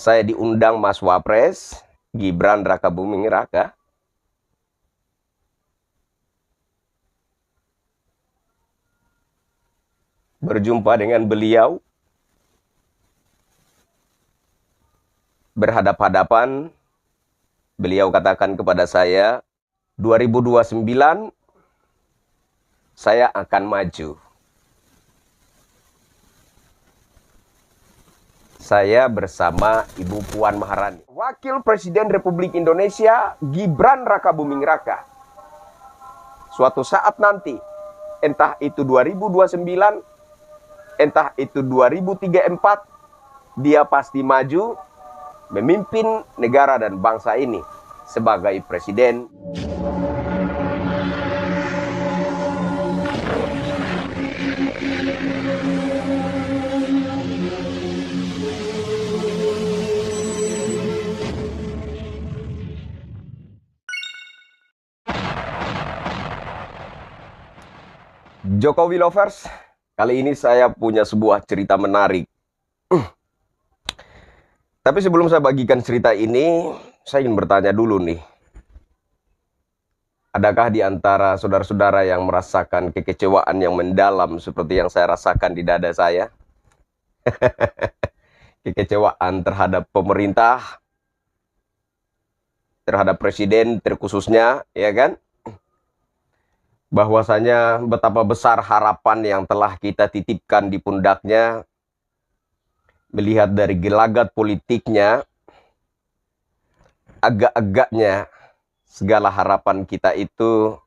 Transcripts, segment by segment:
saya diundang Mas Wapres Gibran Rakabuming Raka. Berjumpa dengan beliau, berhadap-hadapan. Beliau katakan kepada saya, 2029 saya akan maju. Saya bersama Ibu Puan Maharani, Wakil Presiden Republik Indonesia Gibran Rakabuming Raka. Suatu saat nanti, entah itu 2029, entah itu 2034, dia pasti maju memimpin negara dan bangsa ini sebagai presiden. Jokowi Lovers, kali ini saya punya sebuah cerita menarik. Tapi sebelum saya bagikan cerita ini, saya ingin bertanya dulu nih. Adakah di antara saudara-saudara yang merasakan kekecewaan yang mendalam seperti yang saya rasakan di dada saya? Kekecewaan terhadap pemerintah, terhadap presiden terkhususnya, ya kan? Bahwasanya betapa besar harapan yang telah kita titipkan di pundaknya, melihat dari gelagat politiknya, agak-agaknya segala harapan kita itu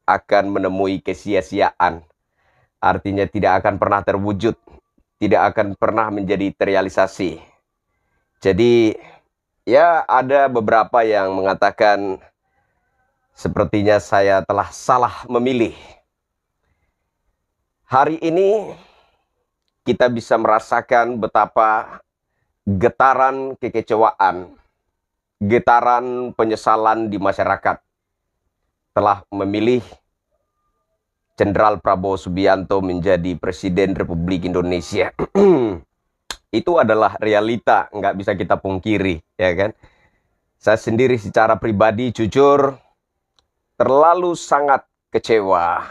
akan menemui kesia-siaan. Artinya tidak akan pernah terwujud, tidak akan pernah menjadi terrealisasi. Jadi ya ada beberapa yang mengatakan sepertinya saya telah salah memilih. Hari ini kita bisa merasakan betapa getaran kekecewaan, getaran penyesalan di masyarakat telah memilih Jenderal Prabowo Subianto menjadi Presiden Republik Indonesia. Itu adalah realita, nggak bisa kita pungkiri, ya kan? Saya sendiri secara pribadi jujur terlalu sangat kecewa.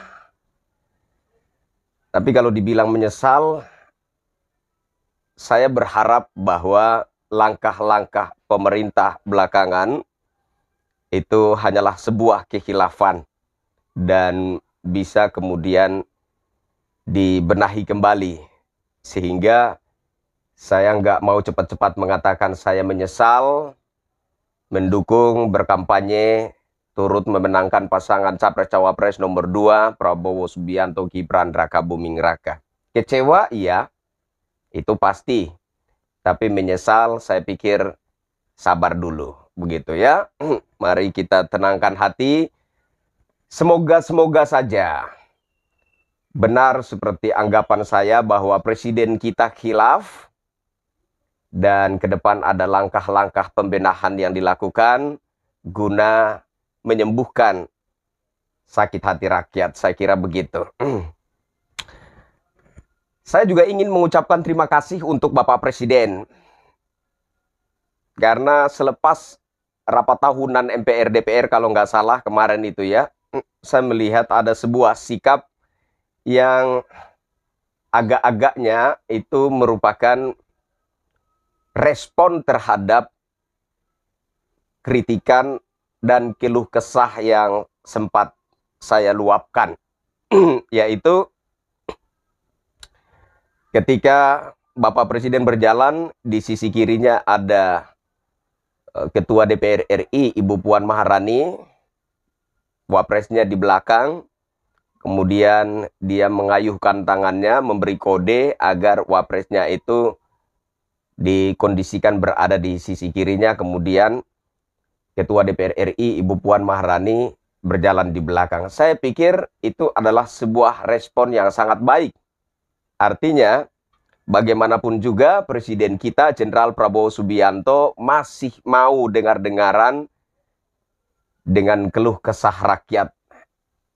Tapi kalau dibilang menyesal, saya berharap bahwa langkah-langkah pemerintah belakangan itu hanyalah sebuah kekhilafan dan bisa kemudian dibenahi kembali. Sehingga saya nggak mau cepat-cepat mengatakan saya menyesal, mendukung, berkampanye, turut memenangkan pasangan Capres-Cawapres nomor 2, Prabowo Subianto Gibran Rakabuming Raka. Kecewa, iya, itu pasti. Tapi menyesal, saya pikir sabar dulu. Begitu ya. Mari kita tenangkan hati. Semoga saja benar seperti anggapan saya bahwa presiden kita khilaf dan ke depan ada langkah-langkah pembenahan yang dilakukan guna menyembuhkan sakit hati rakyat. Saya kira begitu. Saya juga ingin mengucapkan terima kasih untuk Bapak Presiden. Karena selepas rapat tahunan MPR DPR kalau nggak salah kemarin itu ya, saya melihat ada sebuah sikap yang agak-agaknya itu merupakan respon terhadap kritikan dan keluh kesah yang sempat saya luapkan. Yaitu ketika Bapak Presiden berjalan, di sisi kirinya ada Ketua DPR RI Ibu Puan Maharani, Wapresnya di belakang, kemudian dia mengayuhkan tangannya, memberi kode agar Wapresnya itu dikondisikan berada di sisi kirinya, kemudian Ketua DPR RI Ibu Puan Maharani berjalan di belakang. Saya pikir itu adalah sebuah respon yang sangat baik. Artinya, bagaimanapun juga Presiden kita Jenderal Prabowo Subianto masih mau dengar-dengaran dengan keluh kesah rakyat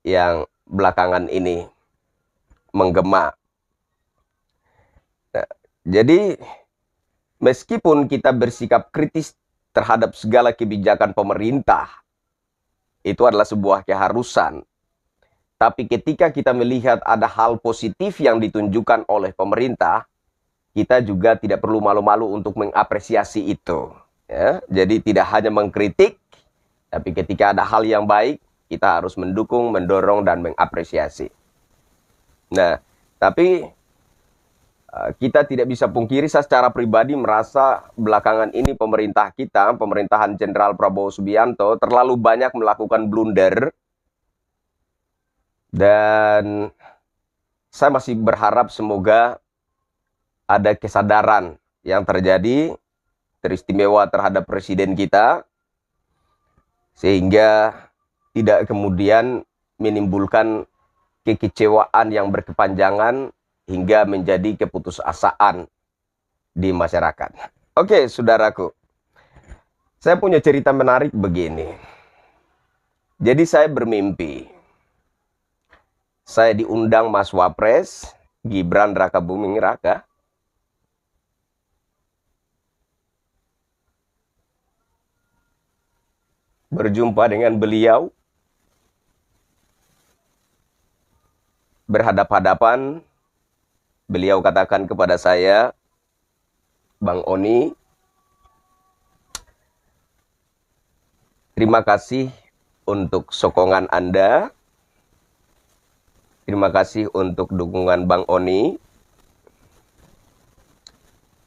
yang belakangan ini menggema. Nah, jadi Meskipun kita bersikap kritis terhadap segala kebijakan pemerintah, itu adalah sebuah keharusan. Tapi ketika kita melihat ada hal positif yang ditunjukkan oleh pemerintah, kita juga tidak perlu malu-malu untuk mengapresiasi itu. Ya, jadi tidak hanya mengkritik, tapi ketika ada hal yang baik, kita harus mendukung, mendorong, dan mengapresiasi. Nah, tapi kita tidak bisa pungkiri, saya secara pribadi merasa belakangan ini pemerintah kita, pemerintahan Jenderal Prabowo Subianto, terlalu banyak melakukan blunder. Dan saya masih berharap semoga ada kesadaran yang terjadi, teristimewa terhadap presiden kita, sehingga tidak kemudian menimbulkan kekecewaan yang berkepanjangan hingga menjadi keputusasaan di masyarakat. Oke, saudaraku. Saya punya cerita menarik begini. Jadi saya bermimpi. Saya diundang Mas Wapres, Gibran Rakabuming Raka. Berjumpa dengan beliau. Berhadap-hadapan. Beliau katakan kepada saya, Bang Oni, terima kasih untuk sokongan Anda. Terima kasih untuk dukungan Bang Oni.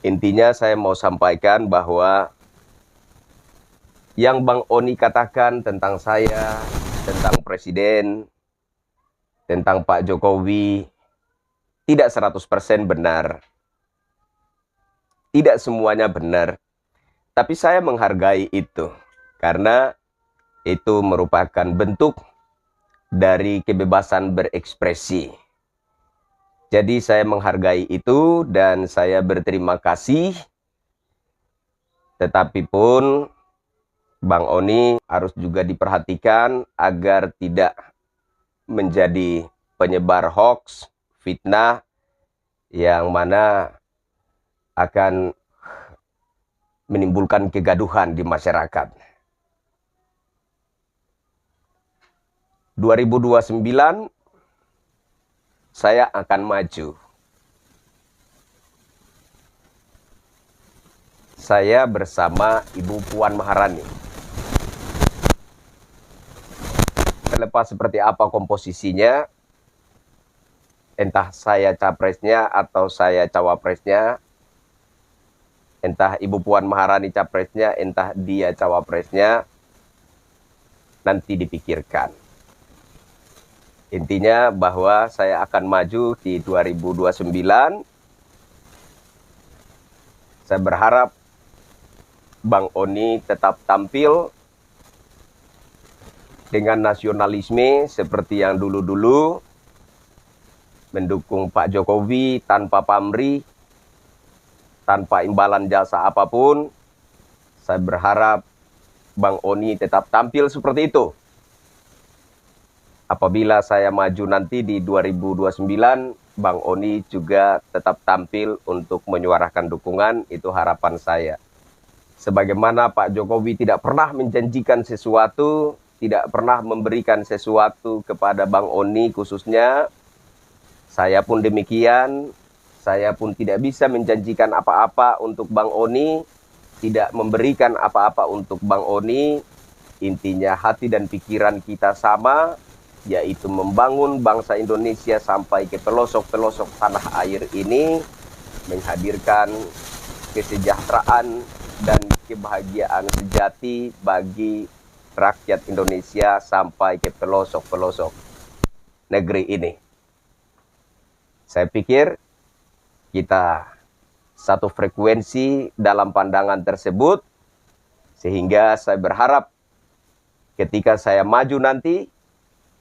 Intinya saya mau sampaikan bahwa yang Bang Oni katakan tentang saya, tentang Presiden, tentang Pak Jokowi, tidak 100% benar. Tidak semuanya benar. Tapi saya menghargai itu. Karena itu merupakan bentuk dari kebebasan berekspresi. Jadi saya menghargai itu dan saya berterima kasih. Tetapi pun Bang Oni harus juga diperhatikan agar tidak menjadi penyebar hoax, fitnah, yang mana akan menimbulkan kegaduhan di masyarakat. 2029 saya akan maju. Saya bersama Ibu Puan Maharani. Terlepas seperti apa komposisinya, entah saya capresnya atau saya cawapresnya, entah Ibu Puan Maharani capresnya, entah dia cawapresnya, nanti dipikirkan. Intinya bahwa saya akan maju di 2029. Saya berharap Bang Oni tetap tampil dengan nasionalisme seperti yang dulu-dulu, mendukung Pak Jokowi tanpa pamrih, tanpa imbalan jasa apapun. Saya berharap Bang Oni tetap tampil seperti itu. Apabila saya maju nanti di 2029, Bang Oni juga tetap tampil untuk menyuarakan dukungan, itu harapan saya. Sebagaimana Pak Jokowi tidak pernah menjanjikan sesuatu, tidak pernah memberikan sesuatu kepada Bang Oni khususnya, saya pun demikian. Saya pun tidak bisa menjanjikan apa-apa untuk Bang Oni, tidak memberikan apa-apa untuk Bang Oni. Intinya hati dan pikiran kita sama, yaitu membangun bangsa Indonesia sampai ke pelosok-pelosok tanah air ini, menghadirkan kesejahteraan dan kebahagiaan sejati bagi rakyat Indonesia sampai ke pelosok-pelosok negeri ini. Saya pikir kita satu frekuensi dalam pandangan tersebut, sehingga saya berharap ketika saya maju nanti,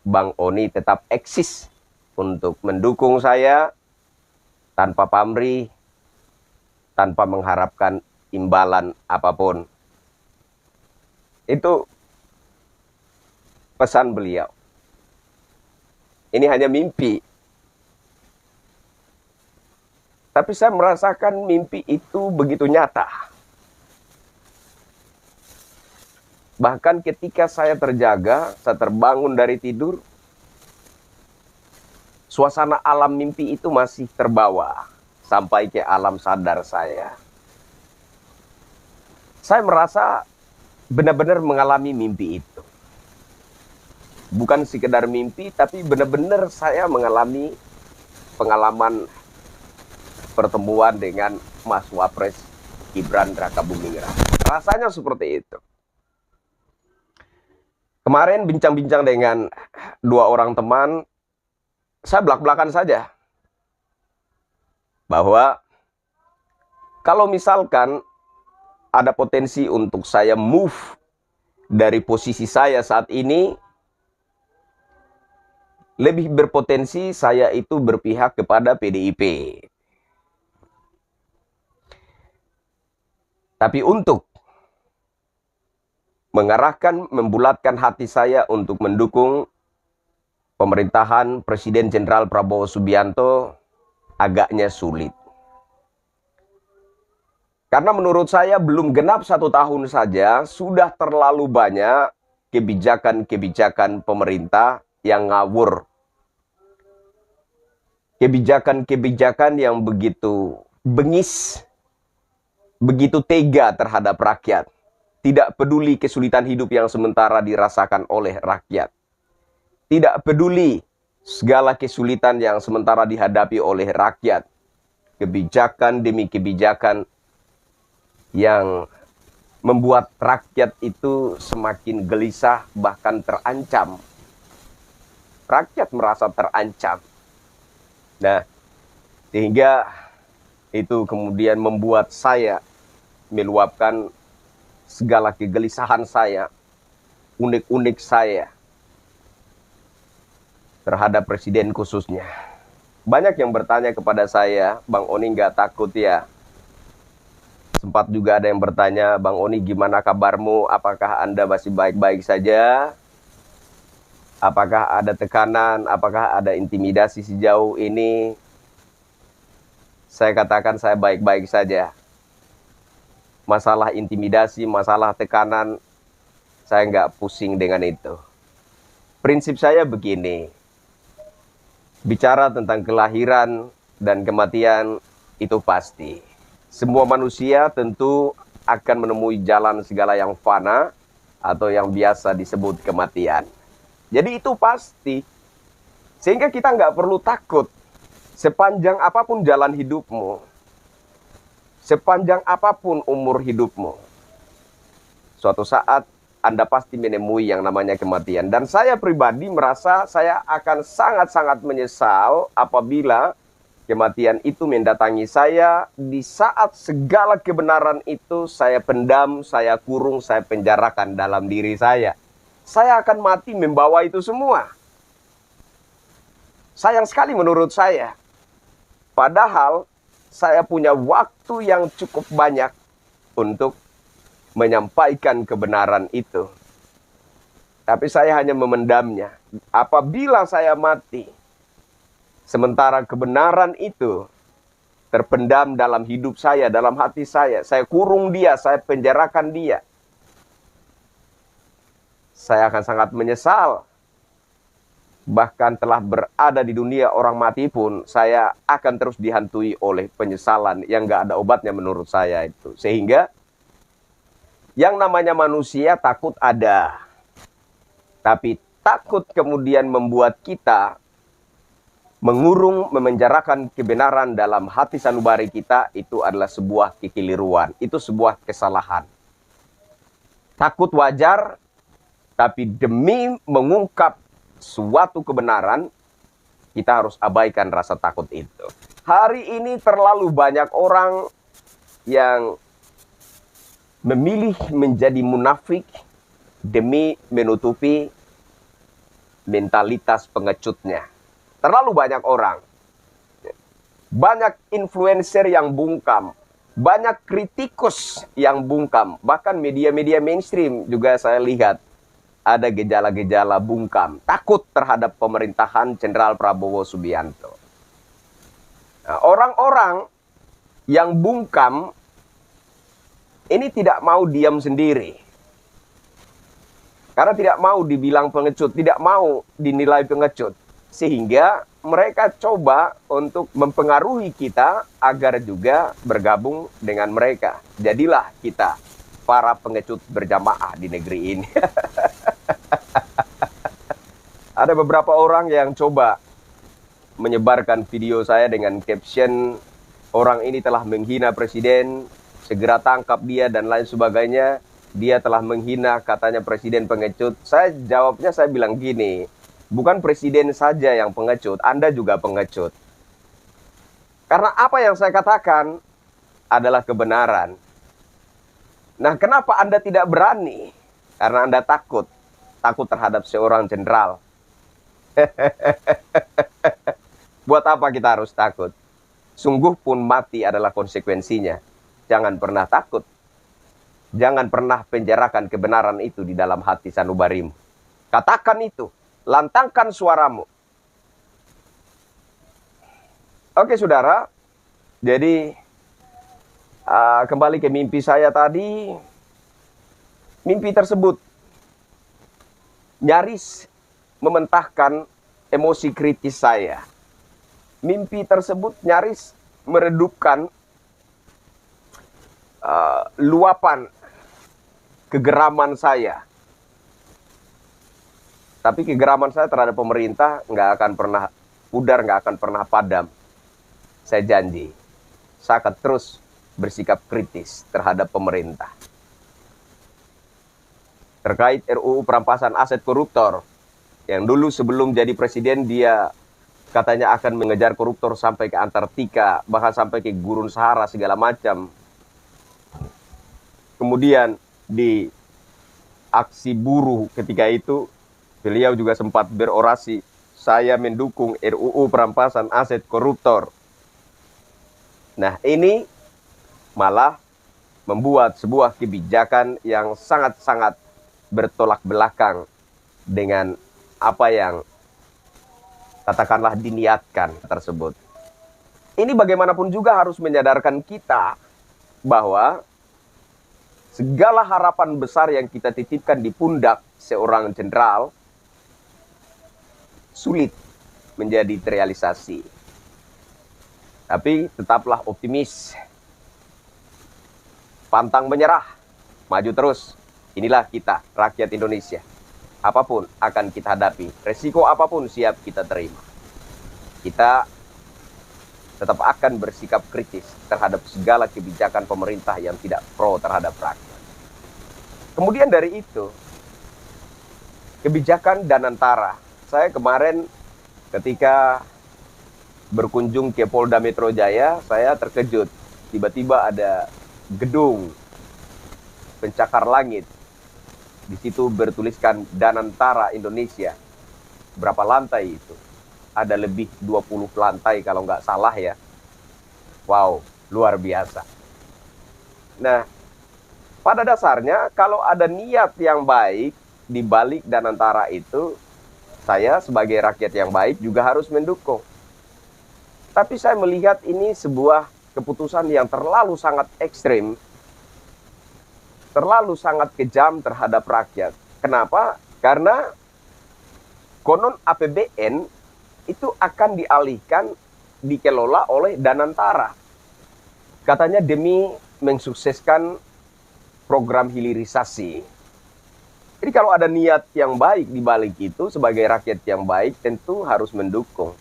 Bang Oni tetap eksis untuk mendukung saya tanpa pamrih, tanpa mengharapkan imbalan apapun. Itu pesan beliau. Ini hanya mimpi. Tapi saya merasakan mimpi itu begitu nyata. Bahkan ketika saya terjaga, saya terbangun dari tidur, suasana alam mimpi itu masih terbawa sampai ke alam sadar saya. Saya merasa benar-benar mengalami mimpi itu. Bukan sekedar mimpi, tapi benar-benar saya mengalami pengalaman pertemuan dengan Mas Wapres Gibran Rakabuming Raka. Rasanya seperti itu. Kemarin bincang-bincang dengan 2 orang teman, saya belak-belakan saja bahwa kalau misalkan ada potensi untuk saya move dari posisi saya saat ini, lebih berpotensi saya itu berpihak kepada PDIP. Tapi untuk mengarahkan, membulatkan hati saya untuk mendukung pemerintahan Presiden Jenderal Prabowo Subianto agaknya sulit. Karena menurut saya belum genap 1 tahun saja, sudah terlalu banyak kebijakan-kebijakan pemerintah yang ngawur. Kebijakan-kebijakan yang begitu bengis, begitu tega terhadap rakyat. Tidak peduli kesulitan hidup yang sementara dirasakan oleh rakyat. Tidak peduli segala kesulitan yang sementara dihadapi oleh rakyat. Kebijakan demi kebijakan yang membuat rakyat itu semakin gelisah, bahkan terancam. Rakyat merasa terancam. Nah, sehingga itu kemudian membuat saya meluapkan segala kegelisahan saya, unek-unek saya terhadap presiden khususnya. Banyak yang bertanya kepada saya, Bang Oni nggak takut ya? Sempat juga ada yang bertanya, Bang Oni gimana kabarmu? Apakah Anda masih baik-baik saja? Apakah ada tekanan? Apakah ada intimidasi sejauh ini? Saya katakan saya baik-baik saja. Masalah intimidasi, masalah tekanan, saya nggak pusing dengan itu. Prinsip saya begini, bicara tentang kelahiran dan kematian itu pasti. Semua manusia tentu akan menemui jalan segala yang fana atau yang biasa disebut kematian. Jadi itu pasti. Sehingga kita nggak perlu takut. Sepanjang apapun jalan hidupmu, sepanjang apapun umur hidupmu, suatu saat Anda pasti menemui yang namanya kematian. Dan saya pribadi merasa saya akan sangat-sangat menyesal apabila kematian itu mendatangi saya di saat segala kebenaran itu saya pendam, saya kurung, saya penjarakan dalam diri saya. Saya akan mati membawa itu semua. Sayang sekali menurut saya. Padahal saya punya waktu yang cukup banyak untuk menyampaikan kebenaran itu. Tapi saya hanya memendamnya. Apabila saya mati, sementara kebenaran itu terpendam dalam hidup saya, dalam hati saya kurung dia, saya penjarakan dia, saya akan sangat menyesal. Bahkan telah berada di dunia orang mati pun, saya akan terus dihantui oleh penyesalan yang gak ada obatnya menurut saya itu. Sehingga yang namanya manusia takut ada. Tapi takut kemudian membuat kita mengurung, memenjarakan kebenaran dalam hati sanubari kita, itu adalah sebuah kekeliruan. Itu sebuah kesalahan. Takut wajar, tapi demi mengungkap suatu kebenaran, kita harus abaikan rasa takut itu. Hari ini terlalu banyak orang yang memilih menjadi munafik demi menutupi mentalitas pengecutnya. Terlalu banyak orang. Banyak influencer yang bungkam. Banyak kritikus yang bungkam. Bahkan media-media mainstream juga saya lihat ada gejala-gejala bungkam, takut terhadap pemerintahan Jenderal Prabowo Subianto. Nah, orang-orang yang bungkam ini tidak mau diam sendiri. Karena tidak mau dibilang pengecut, tidak mau dinilai pengecut. Sehingga mereka coba untuk mempengaruhi kita agar juga bergabung dengan mereka. Jadilah kita para pengecut berjamaah di negeri ini. Ada beberapa orang yang coba menyebarkan video saya dengan caption, orang ini telah menghina presiden, segera tangkap dia dan lain sebagainya. Dia telah menghina, katanya presiden pengecut. Saya jawabnya, saya bilang gini, bukan presiden saja yang pengecut, Anda juga pengecut. Karena apa yang saya katakan adalah kebenaran. Nah, kenapa Anda tidak berani? Karena Anda takut terhadap seorang jenderal. Buat apa kita harus takut? Sungguh pun mati adalah konsekuensinya. Jangan pernah takut. Jangan pernah penjarakan kebenaran itu di dalam hati sanubarimu. Katakan itu. Lantangkan suaramu. Oke saudara. Jadi kembali ke mimpi saya tadi. Mimpi tersebut nyaris mementahkan emosi kritis saya. Mimpi tersebut nyaris meredupkan luapan kegeraman saya. Tapi kegeraman saya terhadap pemerintah nggak akan pernah pudar, nggak akan pernah padam. Saya janji, saya akan terus bersikap kritis terhadap pemerintah. Terkait RUU perampasan aset koruptor, yang dulu sebelum jadi presiden dia katanya akan mengejar koruptor sampai ke Antartika, bahkan sampai ke Gurun Sahara segala macam. Kemudian di aksi buruh ketika itu, beliau juga sempat berorasi, saya mendukung RUU perampasan aset koruptor. Nah, ini malah membuat sebuah kebijakan yang sangat-sangat bertolak belakang dengan apa yang katakanlah diniatkan tersebut. Ini bagaimanapun juga harus menyadarkan kita bahwa segala harapan besar yang kita titipkan di pundak seorang jenderal sulit menjadi terrealisasi. Tapi tetaplah optimis. Pantang menyerah, maju terus. Inilah kita, rakyat Indonesia. Apapun akan kita hadapi, resiko apapun siap kita terima. Kita tetap akan bersikap kritis terhadap segala kebijakan pemerintah yang tidak pro terhadap rakyat. Kemudian dari itu, kebijakan Danantara. Saya kemarin ketika berkunjung ke Polda Metro Jaya, saya terkejut. Tiba-tiba ada gedung pencakar langit. Di situ bertuliskan Danantara Indonesia. Berapa lantai itu? Ada lebih 20 lantai kalau nggak salah ya. Wow, luar biasa. Nah, pada dasarnya kalau ada niat yang baik di balik Danantara itu, saya sebagai rakyat yang baik juga harus mendukung. Tapi saya melihat ini sebuah keputusan yang terlalu sangat ekstrim, terlalu sangat kejam terhadap rakyat. Kenapa? Karena konon APBN itu akan dialihkan, dikelola oleh Danantara. Katanya demi mensukseskan program hilirisasi. Jadi kalau ada niat yang baik di balik itu, sebagai rakyat yang baik tentu harus mendukung.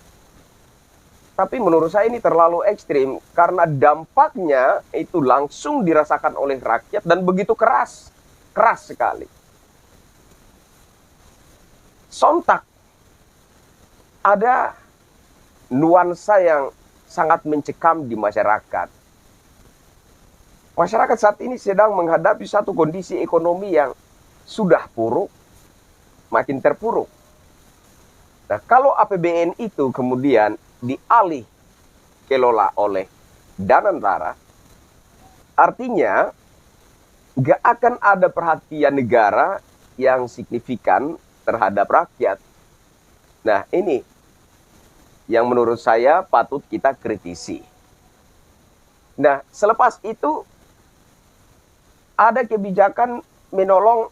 Tapi menurut saya ini terlalu ekstrim karena dampaknya itu langsung dirasakan oleh rakyat dan begitu keras. Keras sekali. Sontak ada nuansa yang sangat mencekam di masyarakat. Masyarakat saat ini sedang menghadapi satu kondisi ekonomi yang sudah buruk, makin terpuruk. Nah, kalau APBN itu kemudian dialih kelola oleh Danantara, artinya nggak akan ada perhatian negara yang signifikan terhadap rakyat. Nah, ini yang menurut saya patut kita kritisi. Nah, selepas itu ada kebijakan menolong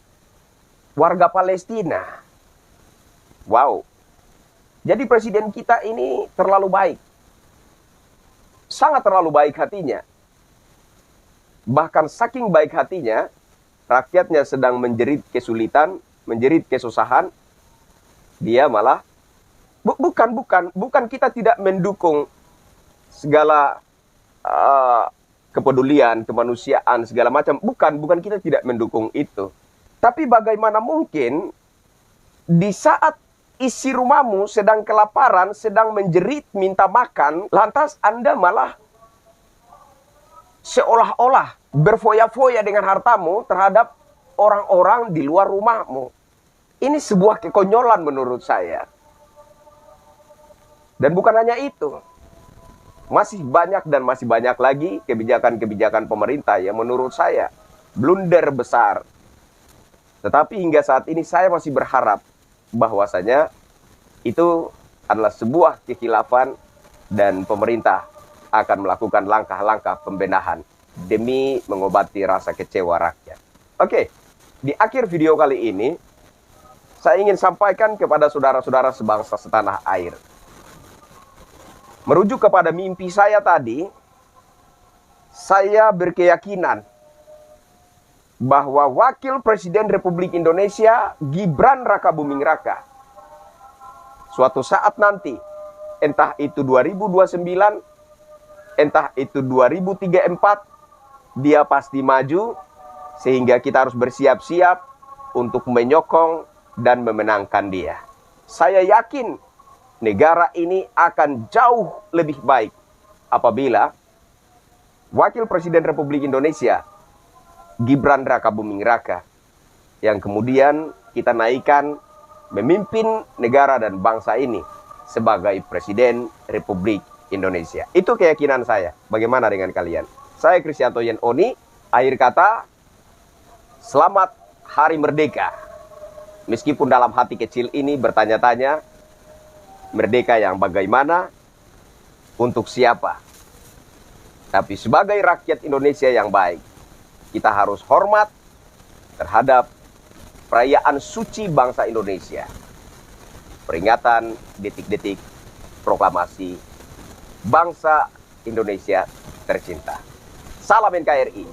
warga Palestina. Wow. Jadi presiden kita ini terlalu baik. Sangat terlalu baik hatinya. Bahkan saking baik hatinya, rakyatnya sedang menjerit kesulitan, menjerit kesusahan, dia malah bukan kita tidak mendukung segala kepedulian, kemanusiaan, segala macam. Bukan kita tidak mendukung itu. Tapi bagaimana mungkin di saat isi rumahmu sedang kelaparan, sedang menjerit, minta makan, lantas Anda malah seolah-olah berfoya-foya dengan hartamu terhadap orang-orang di luar rumahmu. Ini sebuah kekonyolan menurut saya. Dan bukan hanya itu. Masih banyak dan masih banyak lagi kebijakan-kebijakan pemerintah yang menurut saya blunder besar. Tetapi hingga saat ini saya masih berharap bahwasanya itu adalah sebuah kekhilafan dan pemerintah akan melakukan langkah-langkah pembenahan demi mengobati rasa kecewa rakyat. Oke, di akhir video kali ini saya ingin sampaikan kepada saudara-saudara sebangsa setanah air. Merujuk kepada mimpi saya tadi, saya berkeyakinan bahwa Wakil Presiden Republik Indonesia Gibran Rakabuming Raka suatu saat nanti, entah itu 2029, entah itu 2034, dia pasti maju sehingga kita harus bersiap-siap untuk menyokong dan memenangkan dia. Saya yakin negara ini akan jauh lebih baik apabila Wakil Presiden Republik Indonesia Gibran Rakabuming Raka yang kemudian kita naikkan memimpin negara dan bangsa ini sebagai Presiden Republik Indonesia. Itu keyakinan saya. Bagaimana dengan kalian? Saya Kristianto Yen Oni. Akhir kata, selamat Hari Merdeka. Meskipun dalam hati kecil ini bertanya-tanya, merdeka yang bagaimana? Untuk siapa? Tapi sebagai rakyat Indonesia yang baik, kita harus hormat terhadap perayaan suci bangsa Indonesia. Peringatan detik-detik proklamasi bangsa Indonesia tercinta. Salam NKRI.